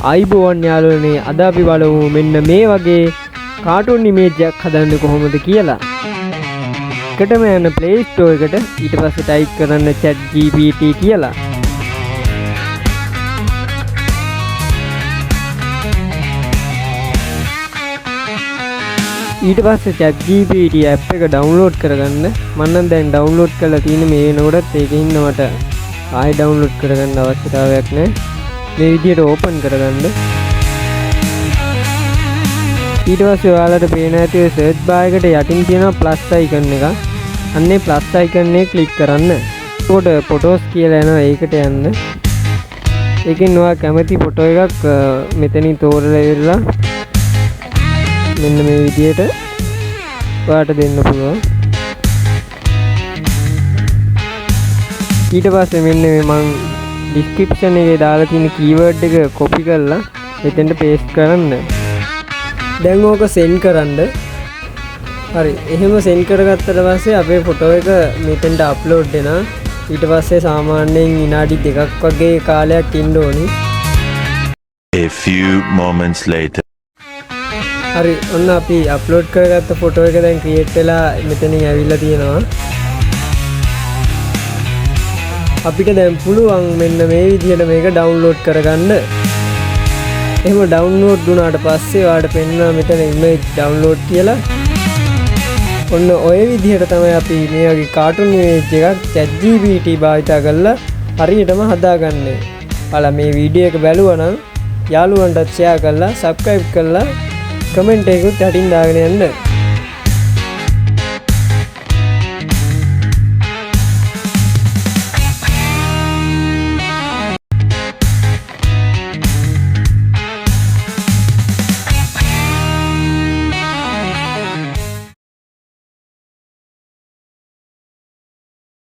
ආයිබෝවන් යාළුවනේ අද අපි බලමු මෙන්න මේ වගේ කාටුන් ඉමේජ් එකක් හදන්නේ කොහොමද කියලා. එකටම යන Play Store එකට ඊට පස්සේ ටයිප් කරන්න ChatGPT කියලා. ඊට පස්සේ ChatGPT app එක download කරගන්න. මම නම් දැන් download කරලා තියෙන මේ වෙනකොටත් ඒකේ ඉන්න මට ආයෙ download කරගන්න අවශ්‍යතාවයක් නැහැ. මේ විදිහට open කරගන්න. ඊට පස්සේ ඔයාලට පේන ඇති search bar එකට යටින් තියෙනවා plus icon එක. අන්නේ plus icon එක click කරන්න. එතකොට photos කියලා එනවා ඒකට යන්න. ඒකෙන් ඔයා කැමති photo එකක් මෙතනින් තෝරලා ඉවරලා මෙන්න මේ විදිහට ඔයාට දෙන්න පුළුවන්. ඊට පස්සේ මෙන්න මේ මම description එකේ දාලා තියෙන keyword එක copy කරලා මෙතෙන්ට paste කරන්න. දැන් ඕක send කරන්න. හරි. එහෙම send කරගත්තට පස්සේ අපේ photo එක මෙතෙන්ට upload වෙනවා. ඊට පස්සේ සාමාන්‍යයෙන් විනාඩි 2ක් වගේ කාලයක් ඉන්න ඕනි. A few moments later. හරි. ඔන්න අපි upload කරගත්ත photo එක දැන් create වෙලා මෙතනින් ඇවිල්ලා තියෙනවා. අපිට දැන් පුළුවන් මෙන්න මේ විදිහට මේක download කරගන්න. එහෙම download වුණාට පස්සේ ඔයාලට පෙන්නනවා මෙතන image download කියලා. ඔන්න ඔය විදිහට තමයි අපි මේ වගේ cartoon image එකක් ChatGPT භාවිතා කරලා හරියටම හදාගන්නේ. ඔයාලා මේ වීඩියෝ එක බැලුවා නම් යාළුවන්ටත් share කරලා subscribe කරලා comment එකකුත් යටින් දාගෙන යන්න.